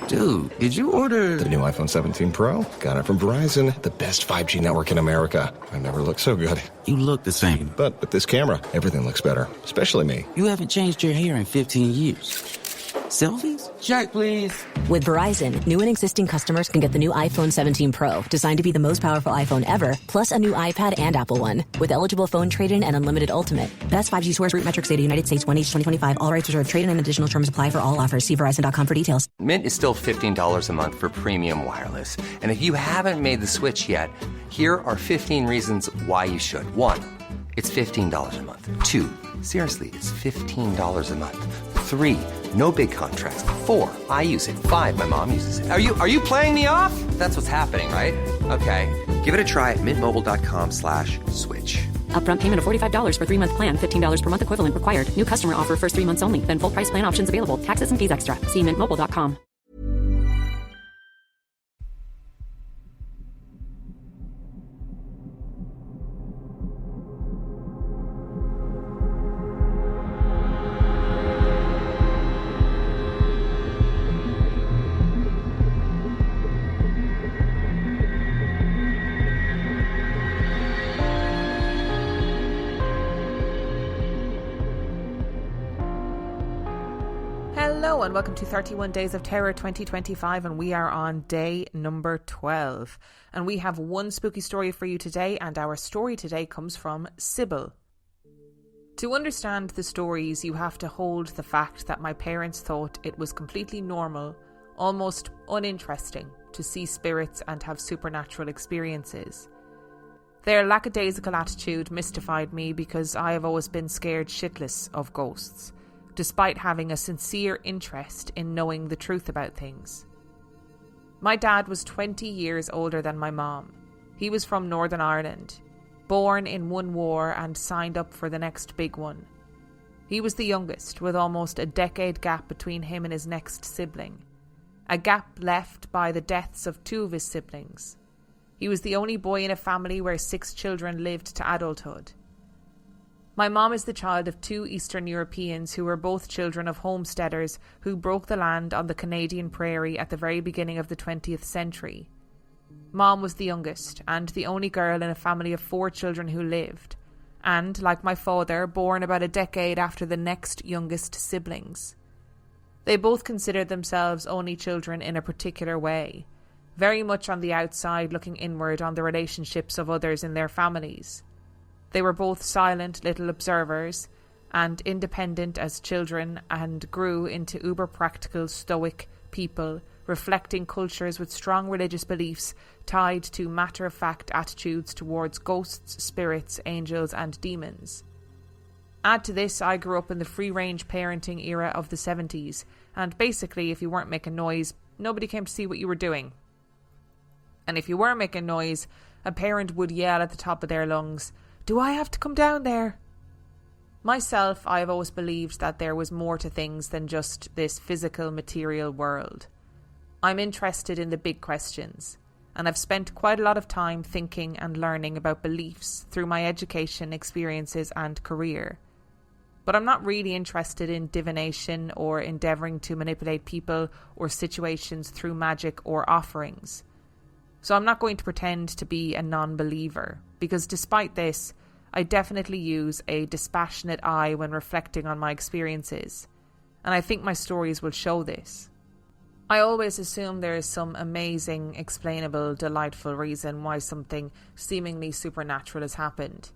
Dude, did you order... The new iPhone 17 Pro? Got it from Verizon, the best 5G network in America. I've never looked so good. You look the same. But with this camera, everything looks better, especially me. You haven't changed your hair in 15 years. Selfies? Check, please. With Verizon, new and existing customers can get the new iPhone 17 Pro, designed to be the most powerful iPhone ever, plus a new iPad and Apple One. With eligible phone trade-in and unlimited ultimate. Best 5G source root metrics data United States 1H 2025. All rights reserved. Trade-in and additional terms apply for all offers. See Verizon.com for details. Mint is still $15 a month for premium wireless. And if you haven't made the switch yet, here are 15 reasons why you should. 1, it's $15 a month. 2, seriously, it's $15 a month. 3, no big contracts. 4, I use it. 5, my mom uses it. Are you playing me off? That's what's happening, right? Okay, give it a try at mintmobile.com/switch. Upfront payment of $45 for 3-month plan. $15 per month equivalent required. New customer offer first 3 months only. Then full price plan options available. Taxes and fees extra. See mintmobile.com. Hello and welcome to 31 Days of Terror 2025, and we are on day number 12. And we have one spooky story for you today, and our story today comes from Sybil. To understand the stories, you have to hold the fact that my parents thought it was completely normal, almost uninteresting, to see spirits and have supernatural experiences. Their lackadaisical attitude mystified me because I have always been scared shitless of ghosts, despite having a sincere interest in knowing the truth about things. My dad was 20 years older than my mom. He was from Northern Ireland, born in one war and signed up for the next big one. He was the youngest, with almost a decade gap between him and his next sibling, a gap left by the deaths of 2 of his siblings. He was the only boy in a family where 6 children lived to adulthood. My mom is the child of 2 Eastern Europeans who were both children of homesteaders who broke the land on the Canadian prairie at the very beginning of the 20th century. Mom was the youngest and the only girl in a family of 4 children who lived, and, like my father, born about a decade after the next youngest siblings. They both considered themselves only children in a particular way, very much on the outside looking inward on the relationships of others in their families. They were both silent little observers and independent as children, and grew into uber-practical, stoic people, reflecting cultures with strong religious beliefs tied to matter-of-fact attitudes towards ghosts, spirits, angels and demons. Add to this, I grew up in the free-range parenting era of the 70s, and basically if you weren't making noise, nobody came to see what you were doing. And if you were making noise, a parent would yell at the top of their lungs, "Do I have to come down there?" Myself, I have always believed that there was more to things than just this physical, material world. I'm interested in the big questions, and I've spent quite a lot of time thinking and learning about beliefs through my education, experiences and career. But I'm not really interested in divination or endeavouring to manipulate people or situations through magic or offerings. So I'm not going to pretend to be a non-believer, because despite this, I definitely use a dispassionate eye when reflecting on my experiences, and I think my stories will show this. I always assume there is some amazing, explainable, delightful reason why something seemingly supernatural has happened.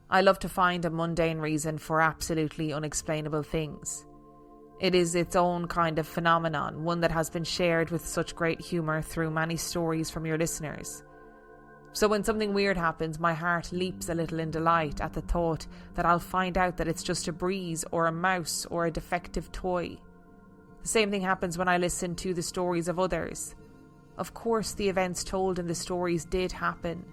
I love to find a mundane reason for absolutely unexplainable things. It is its own kind of phenomenon, one that has been shared with such great humour through many stories from your listeners. So when something weird happens, my heart leaps a little in delight at the thought that I'll find out that it's just a breeze or a mouse or a defective toy. The same thing happens when I listen to the stories of others. Of course, the events told in the stories did happen.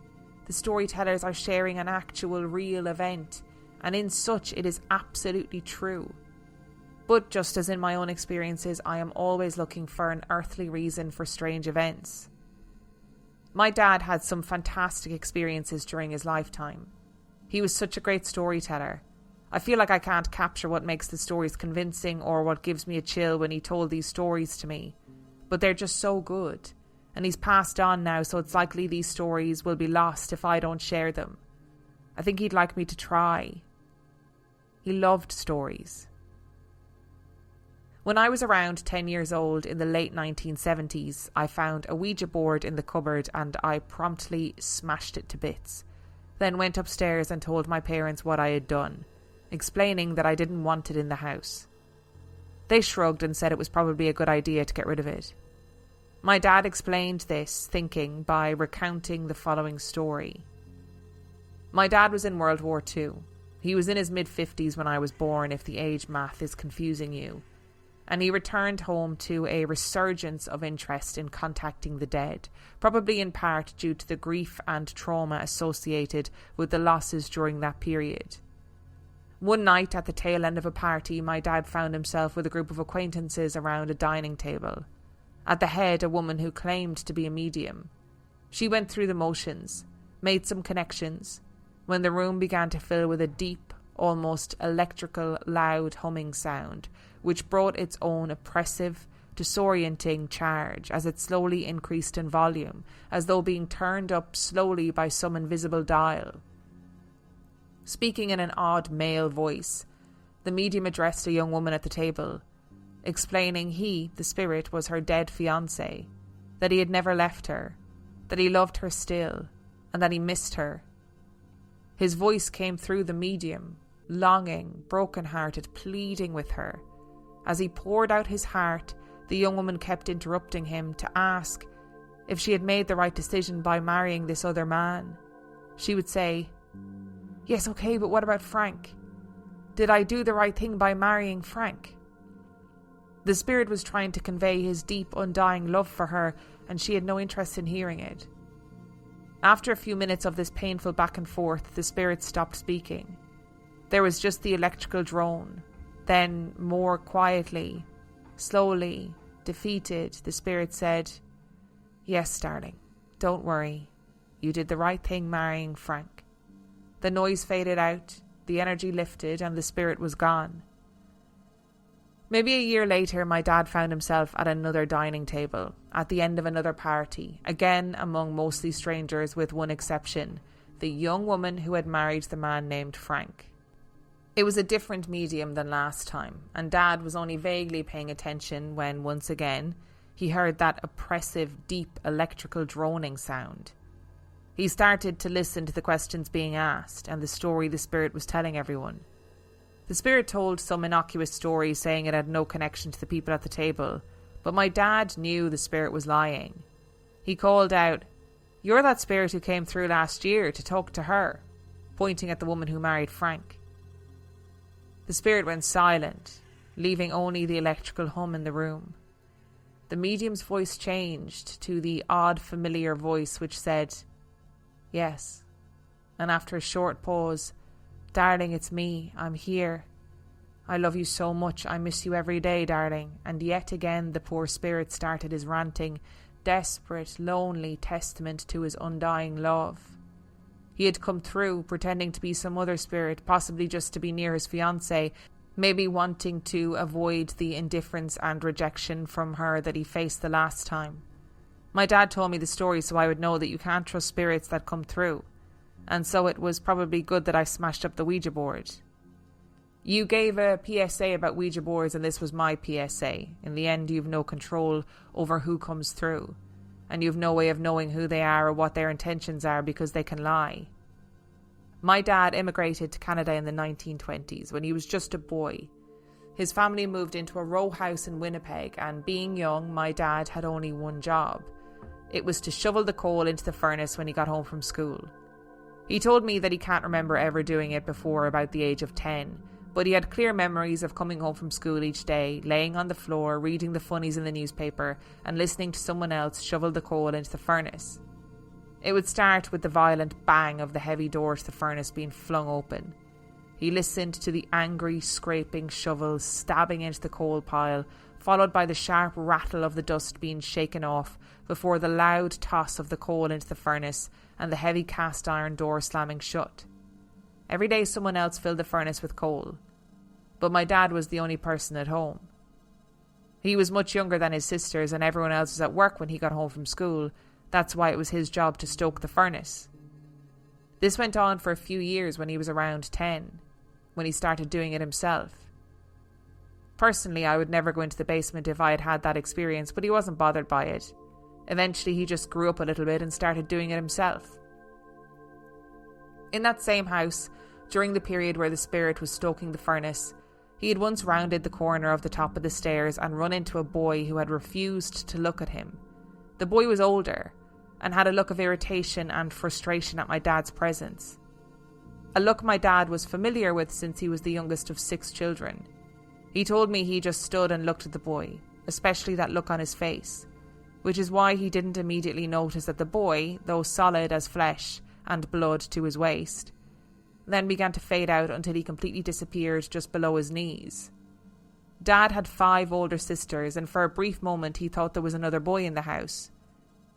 The storytellers are sharing an actual, real event, and in such it is absolutely true. But just as in my own experiences, I am always looking for an earthly reason for strange events. My dad had some fantastic experiences during his lifetime. He was such a great storyteller. I feel like I can't capture what makes the stories convincing or what gives me a chill when he told these stories to me. but they're just so good. And he's passed on now, so it's likely these stories will be lost if I don't share them. I think he'd like me to try. He loved stories. When I was around 10 years old in the late 1970s, I found a Ouija board in the cupboard and I promptly smashed it to bits. Then went upstairs and told my parents what I had done, explaining that I didn't want it in the house. They shrugged and said it was probably a good idea to get rid of it. My dad explained this thinking by recounting the following story. My dad was in World War II. He was in his mid-50s when I was born, if the age math is confusing you. And he returned home to a resurgence of interest in contacting the dead, probably in part due to the grief and trauma associated with the losses during that period. One night at the tail end of a party, my dad found himself with a group of acquaintances around a dining table. At the head, a woman who claimed to be a medium. She went through the motions, made some connections, when the room began to fill with a deep, almost electrical, loud humming sound, which brought its own oppressive, disorienting charge as it slowly increased in volume, as though being turned up slowly by some invisible dial. Speaking in an odd male voice, the medium addressed a young woman at the table, explaining he, the spirit, was her dead fiancé, that he had never left her, that he loved her still, and that he missed her. His voice came through the medium, longing, broken-hearted, pleading with her. As he poured out his heart, the young woman kept interrupting him to ask if she had made the right decision by marrying this other man. She would say, "Yes, okay, but what about Frank? Did I do the right thing by marrying Frank?" The spirit was trying to convey his deep, undying love for her, and she had no interest in hearing it. After a few minutes of this painful back and forth, the spirit stopped speaking. There was just the electrical drone. Then, more quietly, slowly, defeated, the spirit said, "Yes, darling, don't worry. You did the right thing marrying Frank." The noise faded out, the energy lifted, and the spirit was gone. Maybe a year later, my dad found himself at another dining table, at the end of another party, again among mostly strangers with one exception, the young woman who had married the man named Frank. It was a different medium than last time, and Dad was only vaguely paying attention when, once again, he heard that oppressive, deep, electrical droning sound. He started to listen to the questions being asked and the story the spirit was telling everyone. The spirit told some innocuous story saying it had no connection to the people at the table, but my dad knew the spirit was lying. He called out, "You're that spirit who came through last year to talk to her," pointing at the woman who married Frank. The spirit went silent, leaving only the electrical hum in the room. The medium's voice changed to the odd familiar voice which said, "Yes," and after a short pause, "Darling, it's me. I'm here. I love you so much. I miss you every day, darling." And yet again the poor spirit started his ranting, desperate, lonely testament to his undying love. He had come through, pretending to be some other spirit, possibly just to be near his fiancée, maybe wanting to avoid the indifference and rejection from her that he faced the last time. My dad told me the story so I would know that you can't trust spirits that come through. And so it was probably good that I smashed up the Ouija board. You gave a PSA about Ouija boards and this was my PSA. In the end, you've no control over who comes through. And you've no way of knowing who they are or what their intentions are because they can lie. My dad immigrated to Canada in the 1920s when he was just a boy. His family moved into a row house in Winnipeg, and being young, my dad had only one job. It was to shovel the coal into the furnace when he got home from school. He told me that he can't remember ever doing it before about the age of 10, but he had clear memories of coming home from school each day, laying on the floor, reading the funnies in the newspaper, and listening to someone else shovel the coal into the furnace. It would start with the violent bang of the heavy door to the furnace being flung open. He listened to the angry, scraping shovels stabbing into the coal pile, followed by the sharp rattle of the dust being shaken off before the loud toss of the coal into the furnace and the heavy cast iron door slamming shut. Every day someone else filled the furnace with coal, but my dad was the only person at home. He was much younger than his sisters and everyone else was at work when he got home from school. That's why it was his job to stoke the furnace. This went on for a few years when he was around 10, when he started doing it himself. Personally, I would never go into the basement if I had had that experience, but he wasn't bothered by it. Eventually, he just grew up a little bit and started doing it himself. In that same house, during the period where the spirit was stoking the furnace, he had once rounded the corner of the top of the stairs and run into a boy who had refused to look at him. The boy was older and had a look of irritation and frustration at my dad's presence. A look my dad was familiar with since he was the youngest of 6 children. He told me he just stood and looked at the boy, especially that look on his face, which is why he didn't immediately notice that the boy, though solid as flesh and blood to his waist, then began to fade out until he completely disappeared just below his knees. Dad had 5 older sisters, and for a brief moment he thought there was another boy in the house.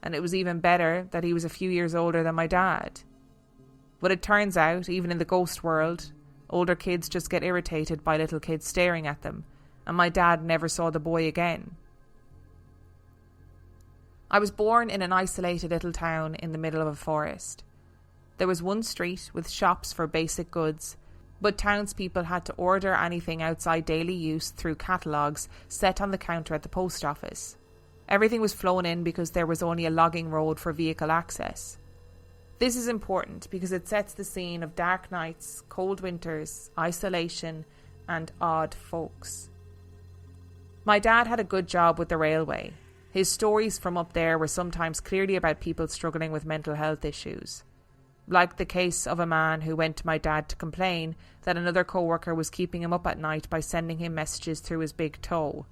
And it was even better that he was a few years older than my dad. But it turns out, even in the ghost world, older kids just get irritated by little kids staring at them, and my dad never saw the boy again. I was born in an isolated little town in the middle of a forest. There was one street with shops for basic goods, but townspeople had to order anything outside daily use through catalogues set on the counter at the post office. Everything was flown in because there was only a logging road for vehicle access. This is important because it sets the scene of dark nights, cold winters, isolation, and odd folks. My dad had a good job with the railway. His stories from up there were sometimes clearly about people struggling with mental health issues. Like the case of a man who went to my dad to complain that another co-worker was keeping him up at night by sending him messages through his big toe.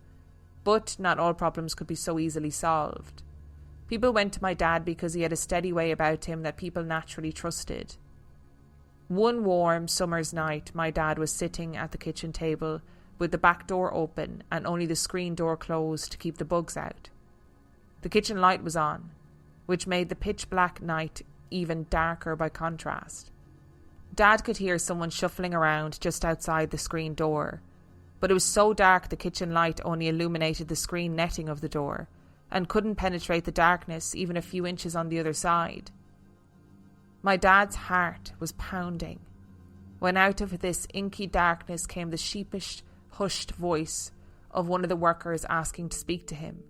But not all problems could be so easily solved. People went to my dad because he had a steady way about him that people naturally trusted. One warm summer's night, my dad was sitting at the kitchen table with the back door open and only the screen door closed to keep the bugs out. The kitchen light was on, which made the pitch black night even darker by contrast. Dad could hear someone shuffling around just outside the screen door, but it was so dark the kitchen light only illuminated the screen netting of the door and couldn't penetrate the darkness even a few inches on the other side. My dad's heart was pounding when out of this inky darkness came the sheepish, hushed voice of one of the workers asking to speak to him.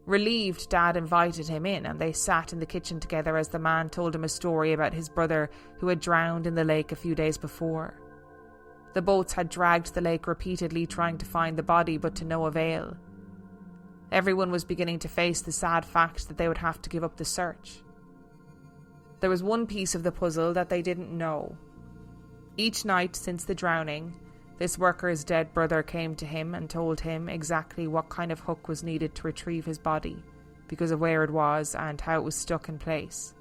Relieved, Dad invited him in and they sat in the kitchen together as the man told him a story about his brother who had drowned in the lake a few days before. The boats had dragged the lake repeatedly trying to find the body, but to no avail. Everyone was beginning to face the sad fact that they would have to give up the search. There was one piece of the puzzle that they didn't know. Each night since the drowning, this worker's dead brother came to him and told him exactly what kind of hook was needed to retrieve his body, because of where it was and how it was stuck in place.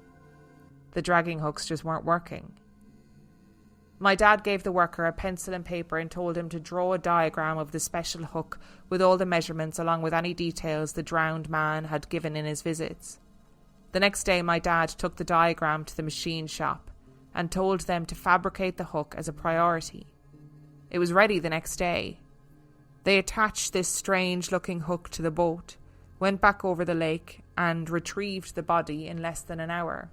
The dragging hooks just weren't working. My dad gave the worker a pencil and paper and told him to draw a diagram of the special hook with all the measurements along with any details the drowned man had given in his visits. The next day my dad took the diagram to the machine shop and told them to fabricate the hook as a priority. It was ready the next day. They attached this strange-looking hook to the boat, went back over the lake, and retrieved the body in less than an hour.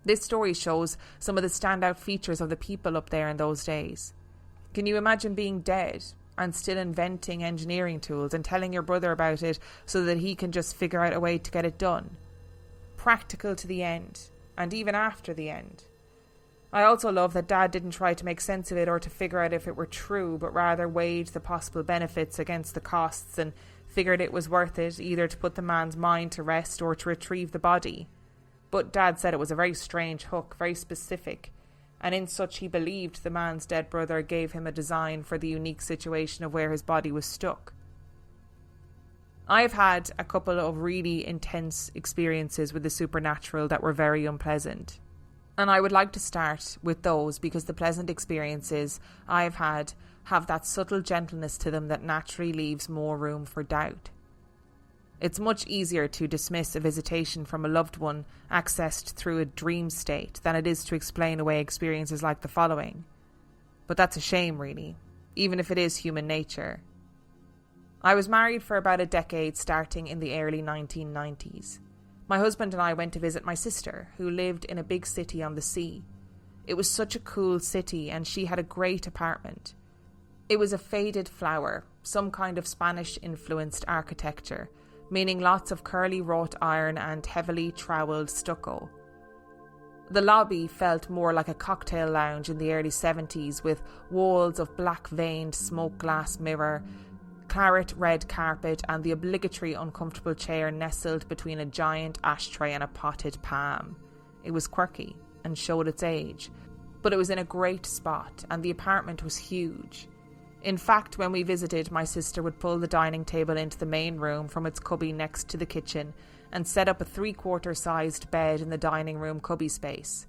This story shows some of the standout features of the people up there in those days. Can you imagine being dead and still inventing engineering tools and telling your brother about it so that he can just figure out a way to get it done? Practical to the end, and even after the end. I also love that Dad didn't try to make sense of it or to figure out if it were true, but rather weighed the possible benefits against the costs and figured it was worth it either to put the man's mind to rest or to retrieve the body. But Dad said it was a very strange hook, very specific, and in such he believed the man's dead brother gave him a design for the unique situation of where his body was stuck. I've had a couple of really intense experiences with the supernatural that were very unpleasant. And I would like to start with those because the pleasant experiences I've had have that subtle gentleness to them that naturally leaves more room for doubt. It's much easier to dismiss a visitation from a loved one accessed through a dream state than it is to explain away experiences like the following. But that's a shame, really, even if it is human nature. I was married for about a decade, starting in the early 1990s. My husband and I went to visit my sister, who lived in a big city on the sea. It was such a cool city, and she had a great apartment. It was a faded flower, some kind of Spanish-influenced architecture, meaning lots of curly wrought iron and heavily troweled stucco. The lobby felt more like a cocktail lounge in the early 70s, with walls of black-veined smoke glass mirror, claret red carpet, and the obligatory uncomfortable chair nestled between a giant ashtray and a potted palm. It was quirky and showed its age, but it was in a great spot, and the apartment was huge. In fact, when we visited, my sister would pull the dining table into the main room from its cubby next to the kitchen and set up a 3/4 sized bed in the dining room cubby space.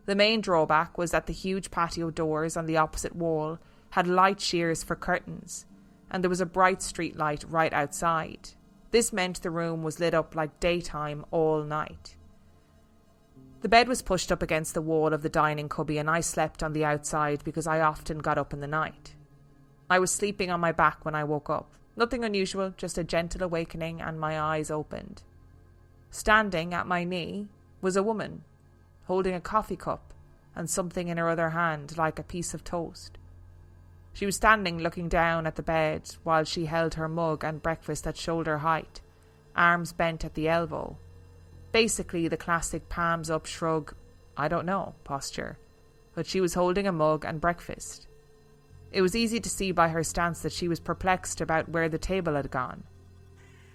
The main drawback was that the huge patio doors on the opposite wall had light shears for curtains, and there was a bright street light right outside. This meant the room was lit up like daytime all night. The bed was pushed up against the wall of the dining cubby, and I slept on the outside because I often got up in the night. I was sleeping on my back when I woke up. Nothing unusual, just a gentle awakening, and my eyes opened. Standing at my knee was a woman, holding a coffee cup and something in her other hand like a piece of toast. She was standing looking down at the bed while she held her mug and breakfast at shoulder height, arms bent at the elbow. Basically the classic palms up shrug, I don't know, posture. But she was holding a mug and breakfast. It was easy to see by her stance that she was perplexed about where the table had gone.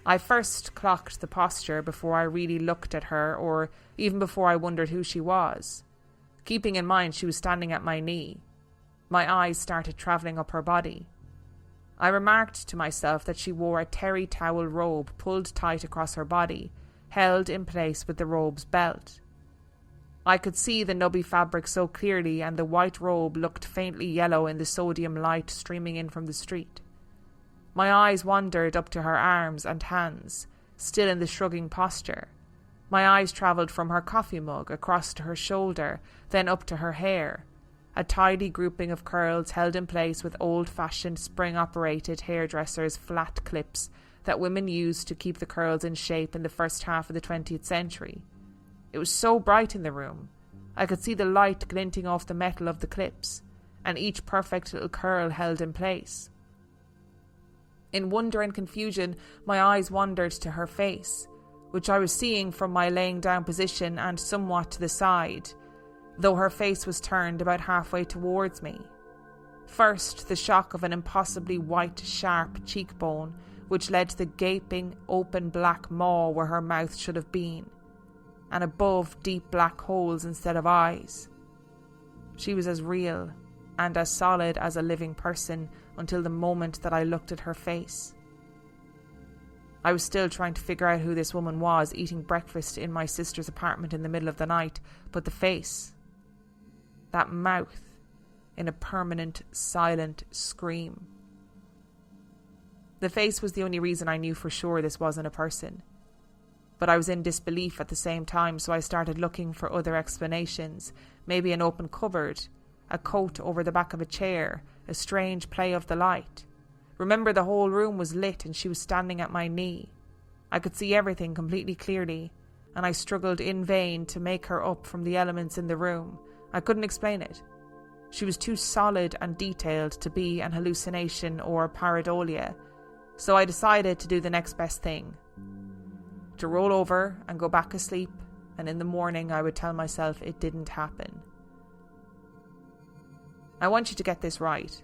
I first clocked the posture before I really looked at her, or even before I wondered who she was. Keeping in mind she was standing at my knee, my eyes started travelling up her body. I remarked to myself that she wore a terry towel robe pulled tight across her body, held in place with the robe's belt. I could see the nubby fabric so clearly, and the white robe looked faintly yellow in the sodium light streaming in from the street. My eyes wandered up to her arms and hands, still in the shrugging posture. My eyes travelled from her coffee mug across to her shoulder, then up to her hair, a tidy grouping of curls held in place with old-fashioned spring-operated hairdressers' flat clips that women used to keep the curls in shape in the first half of the 20th century. It was so bright in the room. I could see the light glinting off the metal of the clips, and each perfect little curl held in place. In wonder and confusion, my eyes wandered to her face, which I was seeing from my laying down position and somewhat to the side, though her face was turned about halfway towards me. First, the shock of an impossibly white, sharp cheekbone, which led to the gaping, open black maw where her mouth should have been, and above deep black holes instead of eyes. She was as real and as solid as a living person until the moment that I looked at her face. I was still trying to figure out who this woman was, eating breakfast in my sister's apartment in the middle of the night, but the face, that mouth, in a permanent, silent scream. The face was the only reason I knew for sure this wasn't a person. But I was in disbelief at the same time, so I started looking for other explanations. Maybe an open cupboard, a coat over the back of a chair, a strange play of the light. Remember, the whole room was lit and she was standing at my knee. I could see everything completely clearly, and I struggled in vain to make her up from the elements in the room. I couldn't explain it. She was too solid and detailed to be an hallucination or pareidolia, so I decided to do the next best thing. To roll over and go back asleep, and in the morning I would tell myself it didn't happen. I want you to get this right.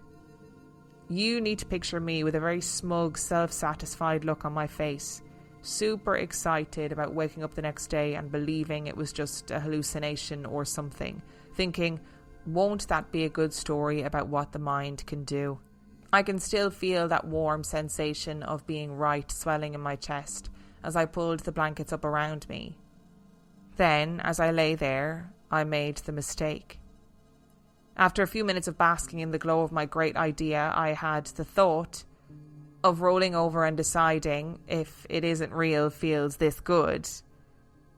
You need to picture me with a very smug, self-satisfied look on my face, super excited about waking up the next day and believing it was just a hallucination or something, thinking, won't that be a good story about what the mind can do? I can still feel that warm sensation of being right swelling in my chest as I pulled the blankets up around me. Then, as I lay there, I made the mistake. After a few minutes of basking in the glow of my great idea, I had the thought of rolling over and deciding, if it isn't real feels this good,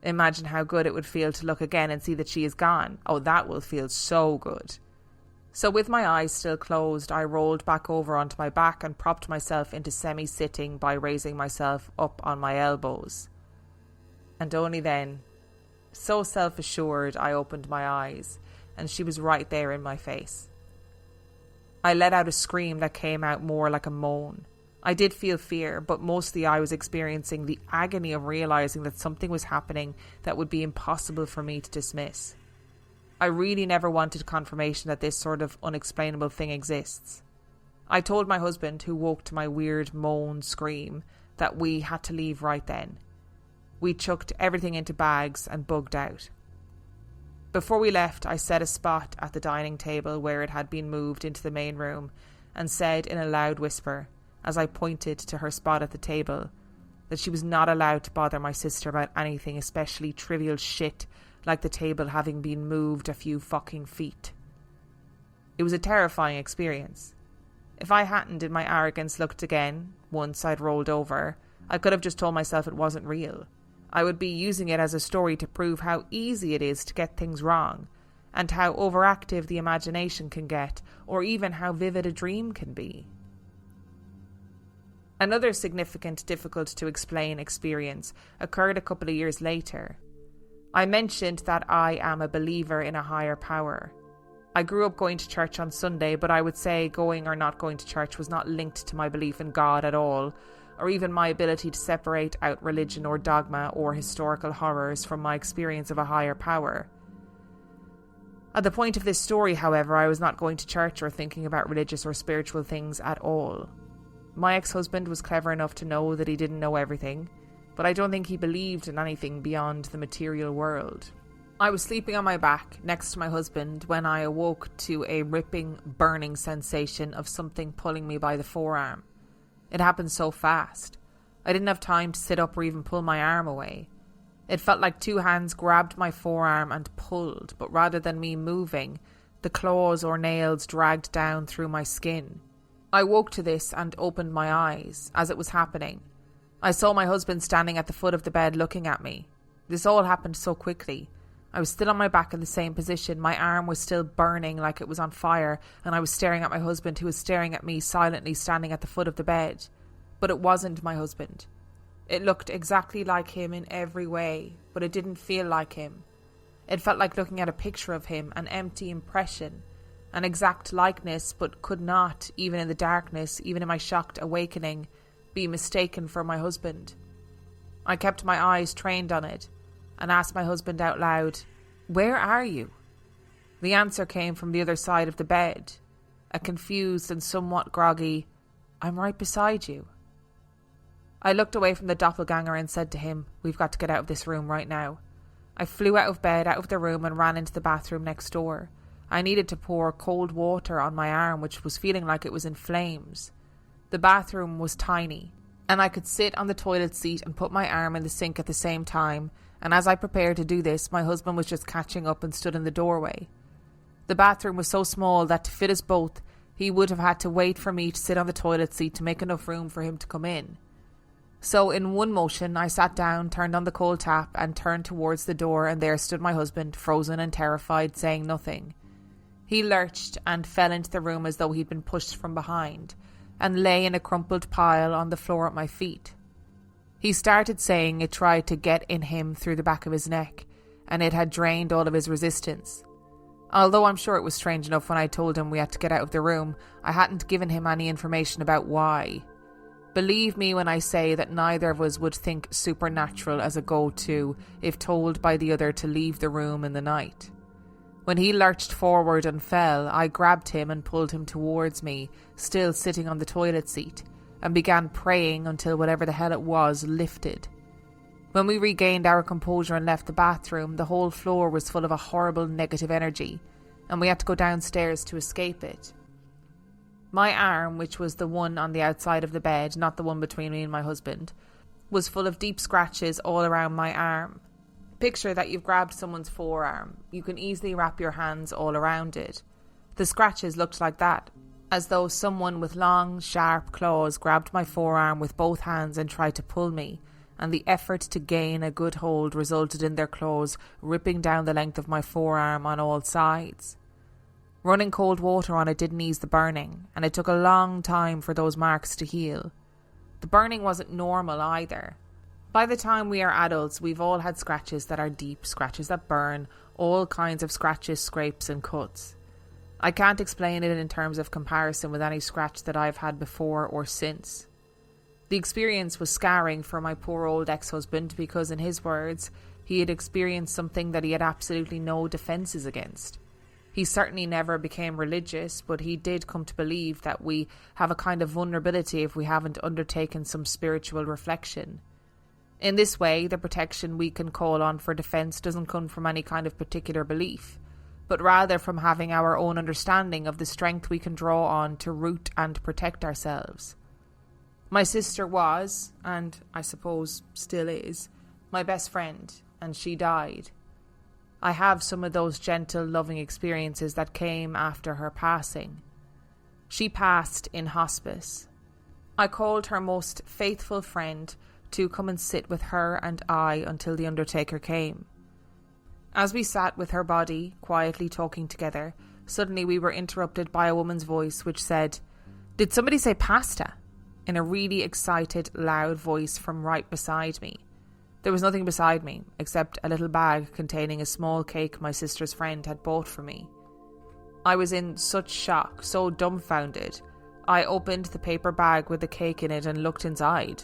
imagine how good it would feel to look again and see that she is gone. Oh, that will feel so good. So with my eyes still closed, I rolled back over onto my back and propped myself into semi-sitting by raising myself up on my elbows. And only then, so self-assured, I opened my eyes, and she was right there in my face. I let out a scream that came out more like a moan. I did feel fear, but mostly I was experiencing the agony of realising that something was happening that would be impossible for me to dismiss. I really never wanted confirmation that this sort of unexplainable thing exists. I told my husband, who woke to my weird moan scream, that we had to leave right then. We chucked everything into bags and bugged out. Before we left, I set a spot at the dining table where it had been moved into the main room and said in a loud whisper, as I pointed to her spot at the table, that she was not allowed to bother my sister about anything, especially trivial shit like the table having been moved a few fucking feet. It was a terrifying experience. If I hadn't, in my arrogance, looked again, once I'd rolled over, I could have just told myself it wasn't real. I would be using it as a story to prove how easy it is to get things wrong, and how overactive the imagination can get, or even how vivid a dream can be. Another significant, difficult to explain experience occurred a couple of years later. I mentioned that I am a believer in a higher power. I grew up going to church on Sunday, but I would say going or not going to church was not linked to my belief in God at all, or even my ability to separate out religion or dogma or historical horrors from my experience of a higher power. At the point of this story, however, I was not going to church or thinking about religious or spiritual things at all. My ex-husband was clever enough to know that he didn't know everything, but I don't think he believed in anything beyond the material world. I was sleeping on my back next to my husband when I awoke to a ripping, burning sensation of something pulling me by the forearm. It happened so fast. I didn't have time to sit up or even pull my arm away. It felt like two hands grabbed my forearm and pulled, but rather than me moving, the claws or nails dragged down through my skin. I woke to this and opened my eyes as it was happening. I saw my husband standing at the foot of the bed looking at me. This all happened so quickly. I was still on my back in the same position. My arm was still burning like it was on fire, and I was staring at my husband, who was staring at me silently standing at the foot of the bed. But it wasn't my husband. It looked exactly like him in every way, but it didn't feel like him. It felt like looking at a picture of him, an empty impression, an exact likeness, but could not, even in the darkness, even in my shocked awakening, be mistaken for my husband. I kept my eyes trained on it and asked my husband out loud, "Where are you?" The answer came from the other side of the bed, a confused and somewhat groggy, "I'm right beside you." I looked away from the doppelganger and said to him, "We've got to get out of this room right now." I flew out of bed, out of the room, and ran into the bathroom next door. I needed to pour cold water on my arm, which was feeling like it was in flames. The bathroom was tiny, and I could sit on the toilet seat and put my arm in the sink at the same time, and as I prepared to do this, my husband was just catching up and stood in the doorway. The bathroom was so small that to fit us both, he would have had to wait for me to sit on the toilet seat to make enough room for him to come in. So in one motion, I sat down, turned on the cold tap, and turned towards the door, and there stood my husband, frozen and terrified, saying nothing. He lurched and fell into the room as though he'd been pushed from behind, and lay in a crumpled pile on the floor at my feet. He started saying it tried to get in him through the back of his neck, and it had drained all of his resistance. Although I'm sure it was strange enough when I told him we had to get out of the room, I hadn't given him any information about why. Believe me when I say that neither of us would think supernatural as a go-to if told by the other to leave the room in the night. When he lurched forward and fell, I grabbed him and pulled him towards me, still sitting on the toilet seat, and began praying until whatever the hell it was lifted. When we regained our composure and left the bathroom, the whole floor was full of a horrible negative energy, and we had to go downstairs to escape it. My arm, which was the one on the outside of the bed, not the one between me and my husband, was full of deep scratches all around my arm. Picture that you've grabbed someone's forearm. You can easily wrap your hands all around it. The scratches looked like that, as though someone with long, sharp claws grabbed my forearm with both hands and tried to pull me, and the effort to gain a good hold resulted in their claws ripping down the length of my forearm on all sides. Running cold water on it didn't ease the burning, and it took a long time for those marks to heal. The burning wasn't normal either. By the time we are adults, we've all had scratches that are deep, scratches that burn, all kinds of scratches, scrapes and cuts. I can't explain it in terms of comparison with any scratch that I've had before or since. The experience was scarring for my poor old ex-husband because, in his words, he had experienced something that he had absolutely no defences against. He certainly never became religious, but he did come to believe that we have a kind of vulnerability if we haven't undertaken some spiritual reflection. In this way, the protection we can call on for defence doesn't come from any kind of particular belief, but rather from having our own understanding of the strength we can draw on to root and protect ourselves. My sister was, and I suppose still is, my best friend, and she died. I have some of those gentle, loving experiences that came after her passing. She passed in hospice. I called her most faithful friend to come and sit with her and I until the undertaker came. As we sat with her body, quietly talking together, suddenly we were interrupted by a woman's voice which said, "Did somebody say pasta?" in a really excited, loud voice from right beside me. There was nothing beside me, except a little bag containing a small cake my sister's friend had bought for me. I was in such shock, so dumbfounded. I opened the paper bag with the cake in it and looked inside.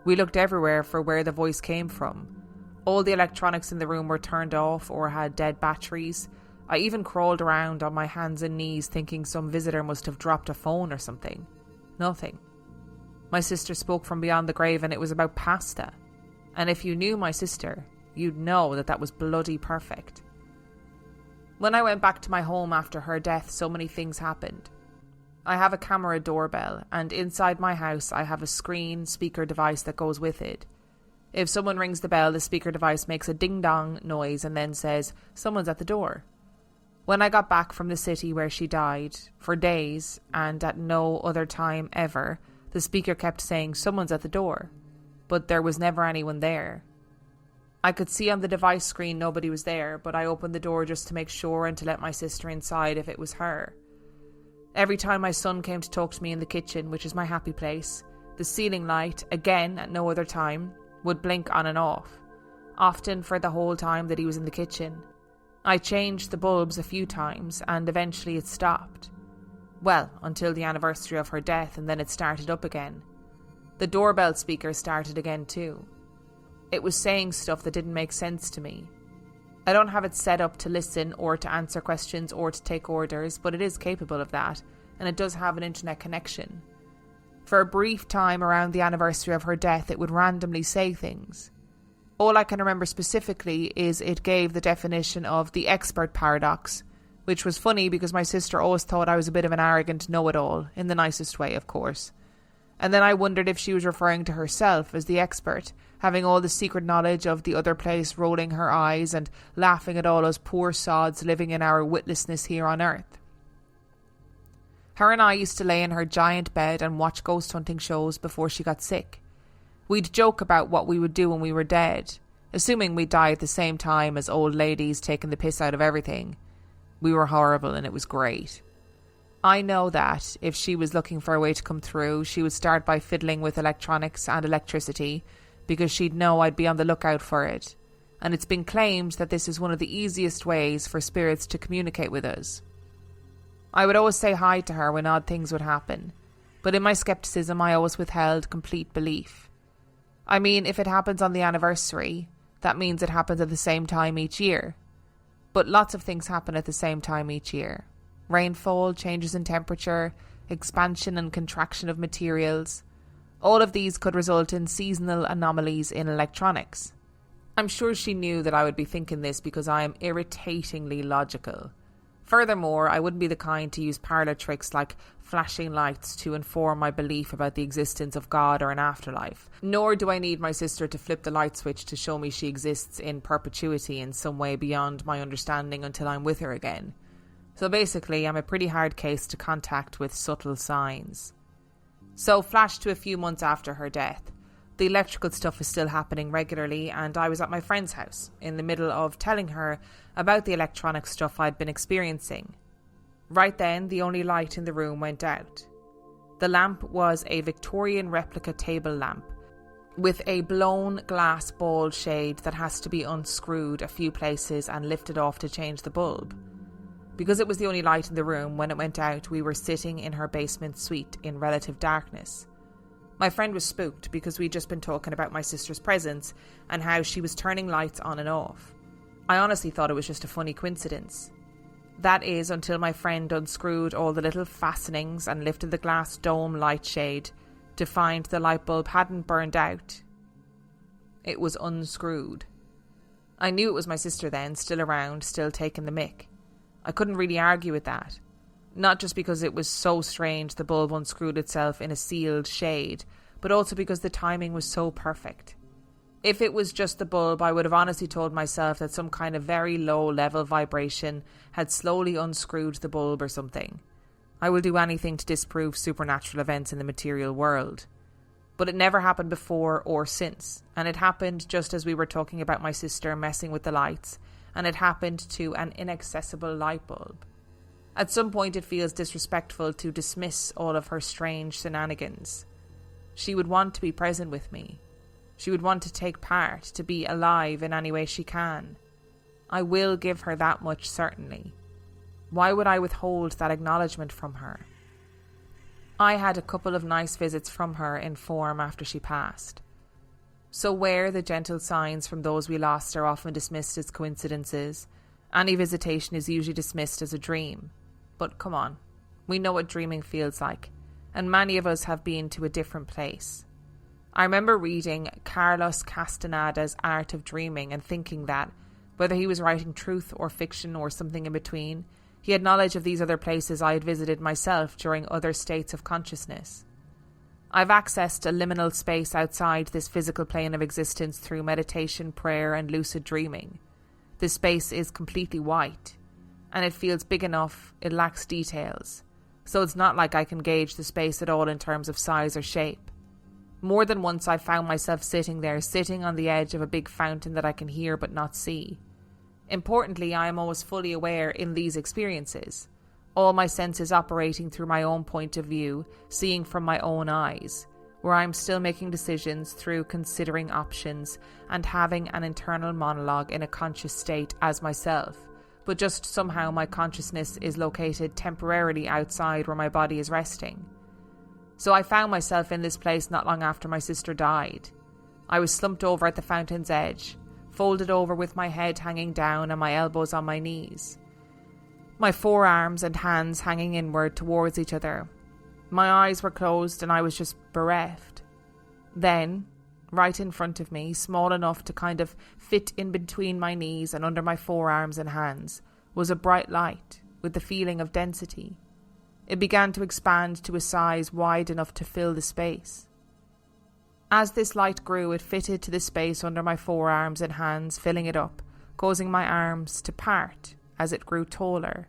We looked everywhere for where the voice came from. All the electronics in the room were turned off or had dead batteries. I even crawled around on my hands and knees thinking some visitor must have dropped a phone or something. Nothing. My sister spoke from beyond the grave, and it was about pasta. And if you knew my sister, you'd know that that was bloody perfect. When I went back to my home after her death, so many things happened. I have a camera doorbell, and inside my house I have a screen speaker device that goes with it. If someone rings the bell, the speaker device makes a ding-dong noise and then says, "Someone's at the door." When I got back from the city where she died, for days, and at no other time ever, the speaker kept saying, "Someone's at the door." But there was never anyone there. I could see on the device screen nobody was there, but I opened the door just to make sure and to let my sister inside if it was her. Every time my son came to talk to me in the kitchen, which is my happy place, the ceiling light, again at no other time, would blink on and off, often for the whole time that he was in the kitchen. I changed the bulbs a few times, and eventually it stopped. Well, until the anniversary of her death, and then it started up again. The doorbell speaker started again too. It was saying stuff that didn't make sense to me. I don't have it set up to listen or to answer questions or to take orders, but it is capable of that, and it does have an internet connection. For a brief time around the anniversary of her death, it would randomly say things. All I can remember specifically is it gave the definition of the expert paradox, which was funny because my sister always thought I was a bit of an arrogant know-it-all, in the nicest way, of course. And then I wondered if she was referring to herself as the expert, having all the secret knowledge of the other place, rolling her eyes and laughing at all us poor sods living in our witlessness here on earth. Her and I used to lay in her giant bed and watch ghost hunting shows before she got sick. We'd joke about what we would do when we were dead, assuming we'd die at the same time as old ladies taking the piss out of everything. We were horrible and it was great. I know that, if she was looking for a way to come through, she would start by fiddling with electronics and electricity, because she'd know I'd be on the lookout for it. And it's been claimed that this is one of the easiest ways for spirits to communicate with us. I would always say hi to her when odd things would happen, but in my skepticism I always withheld complete belief. I mean, if it happens on the anniversary, that means it happens at the same time each year. But lots of things happen at the same time each year. Rainfall, changes in temperature, expansion and contraction of materials. All of these could result in seasonal anomalies in electronics. I'm sure she knew that I would be thinking this because I am irritatingly logical. Furthermore, I wouldn't be the kind to use parlour tricks like flashing lights to inform my belief about the existence of God or an afterlife. Nor do I need my sister to flip the light switch to show me she exists in perpetuity in some way beyond my understanding until I'm with her again. So basically, I'm a pretty hard case to contact with subtle signs. So flash to a few months after her death. The electrical stuff is still happening regularly, and I was at my friend's house in the middle of telling her about the electronic stuff I'd been experiencing. Right then, the only light in the room went out. The lamp was a Victorian replica table lamp with a blown glass ball shade that has to be unscrewed a few places and lifted off to change the bulb. Because it was the only light in the room, when it went out, we were sitting in her basement suite in relative darkness. My friend was spooked because we'd just been talking about my sister's presence and how she was turning lights on and off. I honestly thought it was just a funny coincidence. That is, until my friend unscrewed all the little fastenings and lifted the glass dome light shade to find the light bulb hadn't burned out. It was unscrewed. I knew it was my sister then, still around, still taking the mick. I couldn't really argue with that. Not just because it was so strange the bulb unscrewed itself in a sealed shade, but also because the timing was so perfect. If it was just the bulb, I would have honestly told myself that some kind of very low-level vibration had slowly unscrewed the bulb or something. I will do anything to disprove supernatural events in the material world. But it never happened before or since, and it happened just as we were talking about my sister messing with the lights, and it happened to an inaccessible light bulb. At some point it feels disrespectful to dismiss all of her strange shenanigans. She would want to be present with me. She would want to take part, to be alive in any way she can. I will give her that much, certainly. Why would I withhold that acknowledgement from her? I had a couple of nice visits from her in form after she passed. So where the gentle signs from those we lost are often dismissed as coincidences, any visitation is usually dismissed as a dream. But come on, we know what dreaming feels like, and many of us have been to a different place. I remember reading Carlos Castaneda's Art of Dreaming and thinking that, whether he was writing truth or fiction or something in between, he had knowledge of these other places I had visited myself during other states of consciousness. I've accessed a liminal space outside this physical plane of existence through meditation, prayer, and lucid dreaming. This space is completely white, and it feels big enough it lacks details, so it's not like I can gauge the space at all in terms of size or shape. More than once I found myself sitting on the edge of a big fountain that I can hear but not see. Importantly, I am always fully aware in these experiences, all my senses operating through my own point of view, seeing from my own eyes, where I am still making decisions through considering options and having an internal monologue in a conscious state as myself, but just somehow my consciousness is located temporarily outside where my body is resting. So I found myself in this place not long after my sister died. I was slumped over at the fountain's edge, folded over with my head hanging down and my elbows on my knees, my forearms and hands hanging inward towards each other. My eyes were closed and I was just bereft. Then, right in front of me, small enough to kind of fit in between my knees and under my forearms and hands, was a bright light with the feeling of density. It began to expand to a size wide enough to fill the space. As this light grew, it fitted to the space under my forearms and hands, filling it up, causing my arms to part as it grew taller.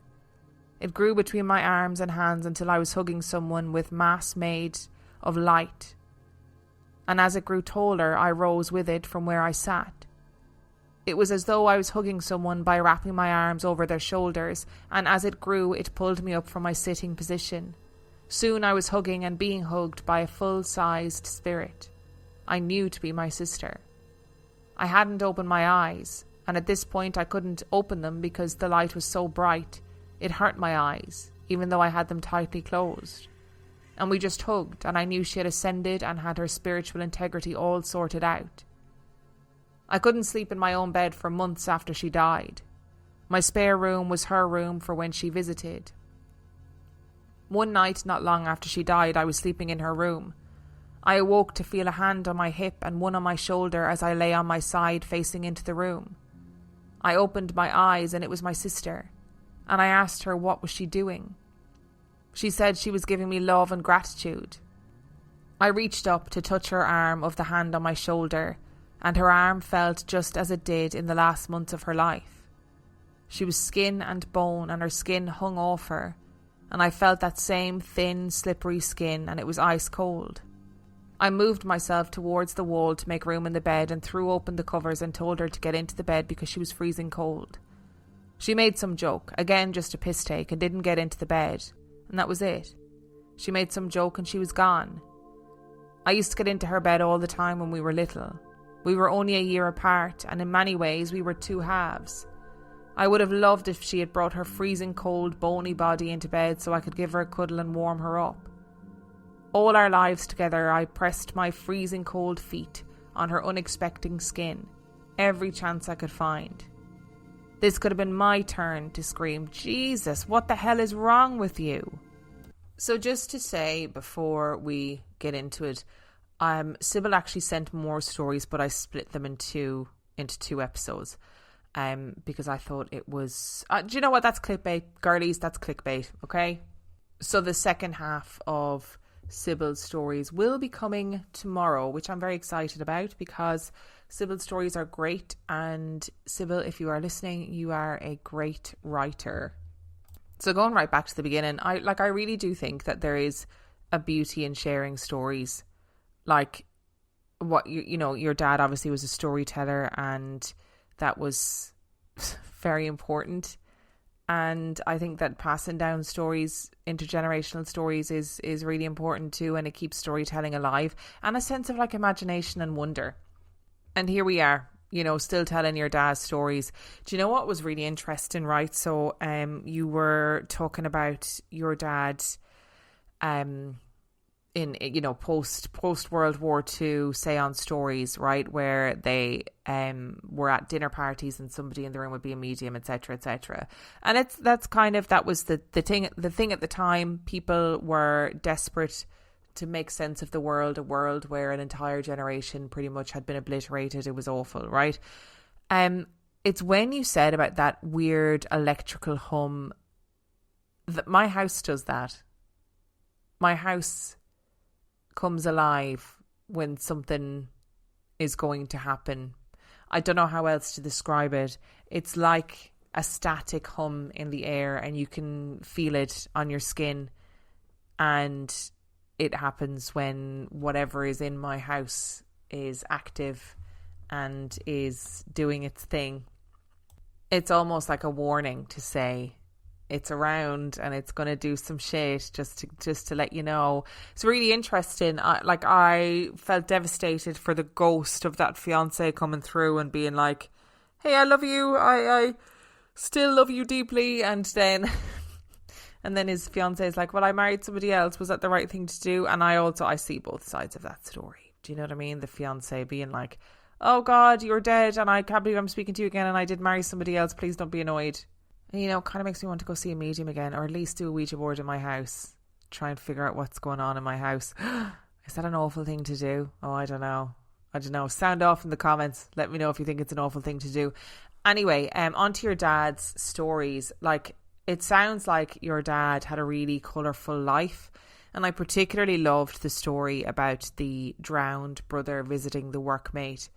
It grew between my arms and hands until I was hugging someone with mass made of light. And as it grew taller, I rose with it from where I sat. It was as though I was hugging someone by wrapping my arms over their shoulders, and as it grew, it pulled me up from my sitting position. Soon I was hugging and being hugged by a full-sized spirit I knew to be my sister. I hadn't opened my eyes, and at this point I couldn't open them because the light was so bright it hurt my eyes, even though I had them tightly closed. And we just hugged, and I knew she had ascended and had her spiritual integrity all sorted out. I couldn't sleep in my own bed for months after she died. My spare room was her room for when she visited. One night, not long after she died, I was sleeping in her room. I awoke to feel a hand on my hip and one on my shoulder as I lay on my side facing into the room. I opened my eyes and it was my sister, and I asked her what was she doing. She said she was giving me love and gratitude. I reached up to touch her arm of the hand on my shoulder, and her arm felt just as it did in the last months of her life. She was skin and bone, and her skin hung off her, and I felt that same thin, slippery skin, and it was ice cold. I moved myself towards the wall to make room in the bed and threw open the covers and told her to get into the bed because she was freezing cold. She made some joke, again just a piss take, and didn't get into the bed. And that was it. She made some joke and she was gone. I used to get into her bed all the time when we were little. We were only a year apart, and in many ways we were two halves. I would have loved if she had brought her freezing cold, bony body into bed so I could give her a cuddle and warm her up. All our lives together, I pressed my freezing cold feet on her unexpecting skin, every chance I could find. This could have been my turn to scream, Jesus, what the hell is wrong with you? So just to say, before we get into it, Sybil actually sent more stories, but I split them into two episodes. Because I thought it was... do you know what? That's clickbait. Girlies, that's clickbait, okay? So the second half of Sybil's stories will be coming tomorrow, which I'm very excited about because Sybil's stories are great. And Sybil, if you are listening, you are a great writer. So going right back to the beginning, I really do think that there is a beauty in sharing stories. Like, what you know, your dad obviously was a storyteller, and that was very important. And I think that passing down stories, intergenerational stories, is really important too, and it keeps storytelling alive and a sense of like imagination and wonder. And here we are, you know, still telling your dad's stories. Do you know what was really interesting, right? So you were talking about your dad in, you know, post World War II seance stories, right, where they were at dinner parties and somebody in the room would be a medium, etc., etc. And that was the thing at the time. People were desperate to make sense of the world, a world where an entire generation pretty much had been obliterated. It was awful, right? It's when you said about that weird electrical hum that my house does that. My house comes alive when something is going to happen. I don't know how else to describe it. It's like a static hum in the air, and you can feel it on your skin. And it happens when whatever is in my house is active and is doing its thing. It's almost like a warning to say it's around and it's going to do some shit, just to let you know. It's really interesting. I felt devastated for the ghost of that fiance coming through and being like, hey, I love you. I still love you deeply. And then his fiance is like, well, I married somebody else. Was that the right thing to do? And I see both sides of that story. Do you know what I mean? The fiance being like, oh God, you're dead and I can't believe I'm speaking to you again and I did marry somebody else. Please don't be annoyed. And, you know, kind of makes me want to go see a medium again, or at least do a Ouija board in my house. Try and figure out what's going on in my house. Is that an awful thing to do? Oh, I don't know. Sound off in the comments. Let me know if you think it's an awful thing to do. Anyway, on to your dad's stories. Like, it sounds like your dad had a really colourful life. And I particularly loved the story about the drowned brother visiting the workmate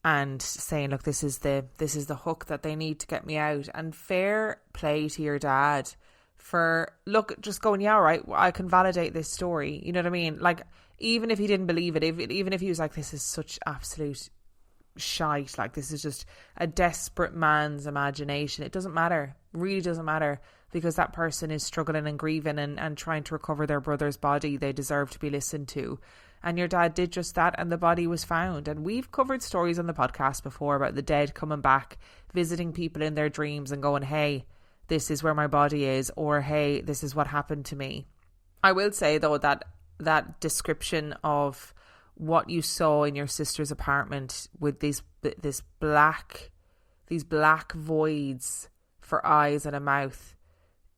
and saying, look, this is the hook that they need to get me out. And fair play to your dad for, look, just going, yeah, right, I can validate this story. You know what I mean? Like, even if he didn't believe it, even if he was like, this is such absolute shite, like this is just a desperate man's imagination, it doesn't matter. Really doesn't matter, because that person is struggling and grieving and trying to recover their brother's body. They deserve to be listened to. And your dad did just that, and the body was found. And we've covered stories on the podcast before about the dead coming back, visiting people in their dreams and going, hey, this is where my body is, or hey, this is what happened to me. I will say, though, that description of what you saw in your sister's apartment with these black voids for eyes and a mouth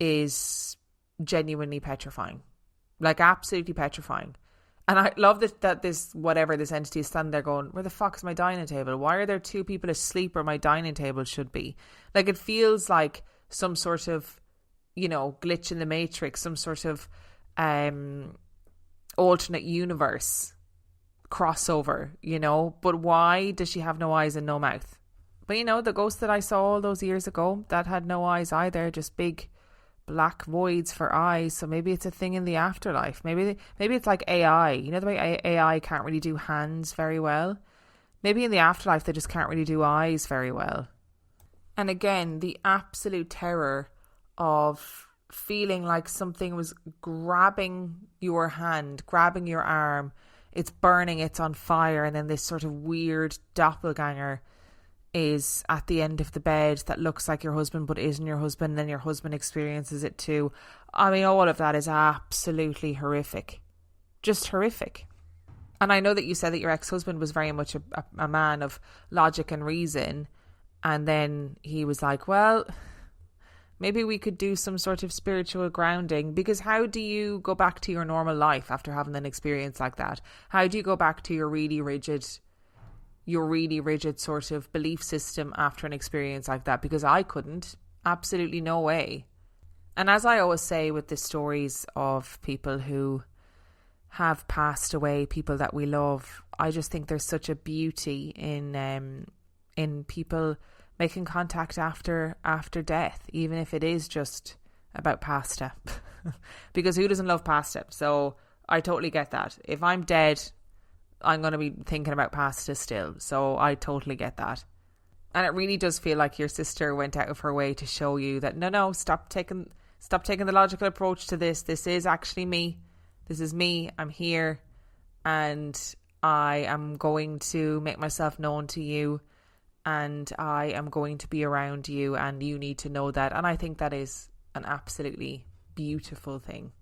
is genuinely petrifying. Like, absolutely petrifying. And I love that this entity is standing there going, where the fuck is my dining table? Why are there two people asleep where my dining table should be? Like, it feels like some sort of, you know, glitch in the matrix, some sort of alternate universe crossover, you know. But why does she have no eyes and no mouth? But, you know, the ghost that I saw all those years ago, that had no eyes either, just big black voids for eyes. So maybe it's a thing in the afterlife. Maybe it's like AI. You know the way AI can't really do hands very well? Maybe in the afterlife they just can't really do eyes very well. And again, the absolute terror of feeling like something was grabbing your hand, grabbing your arm. It's burning, it's on fire. And then this sort of weird doppelganger is at the end of the bed that looks like your husband but isn't your husband. And then your husband experiences it too. I mean, all of that is absolutely horrific. Just horrific. And I know that you said that your ex-husband was very much a man of logic and reason. And then he was like, well, maybe we could do some sort of spiritual grounding, because how do you go back to your normal life after having an experience like that? How do you go back to your really rigid sort of belief system after an experience like that? Because I couldn't. Absolutely no way. And as I always say with the stories of people who have passed away, people that we love, I just think there's such a beauty in people making contact after death, even if it is just about pasta. Because who doesn't love pasta? So I totally get that. If I'm dead, I'm going to be thinking about pasta still. So I totally get that. And it really does feel like your sister went out of her way to show you that no, stop taking the logical approach to this. This is actually me. This is me. I'm here, and I am going to make myself known to you, and I am going to be around you, and you need to know that. And I think that is an absolutely beautiful thing.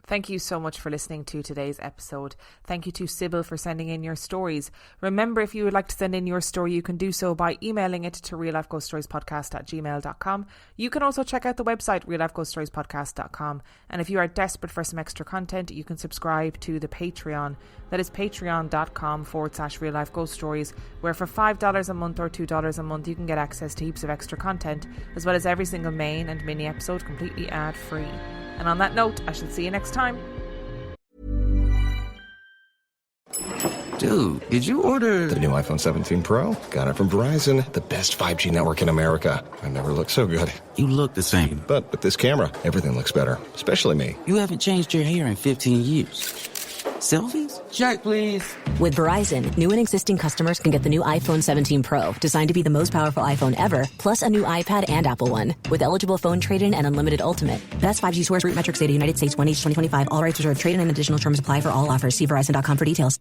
Thank you so much for listening to today's episode. Thank you to Sybil for sending in your stories. Remember, if you would like to send in your story, you can do so by emailing it to reallifeghoststoriespodcast@gmail.com. You can also check out the website reallifeghoststoriespodcast.com. And if you are desperate for some extra content, you can subscribe to the Patreon. That is patreon.com/reallifeghoststories, where for $5 a month or $2 a month, you can get access to heaps of extra content, as well as every single main and mini episode completely ad-free. And on that note, I shall see you next time. Dude, did you order... The new iPhone 17 Pro? Got it from Verizon, the best 5G network in America. I never looked so good. You look the same. But with this camera, everything looks better. Especially me. You haven't changed your hair in 15 years. Selfies? Check, please. With Verizon, new and existing customers can get the new iPhone 17 Pro, designed to be the most powerful iPhone ever, plus a new iPad and Apple One. With eligible phone trade-in and unlimited ultimate. Best 5G source root metrics data, United States 1H 2025. All rights reserved. Trade-in and additional terms apply for all offers. See Verizon.com for details.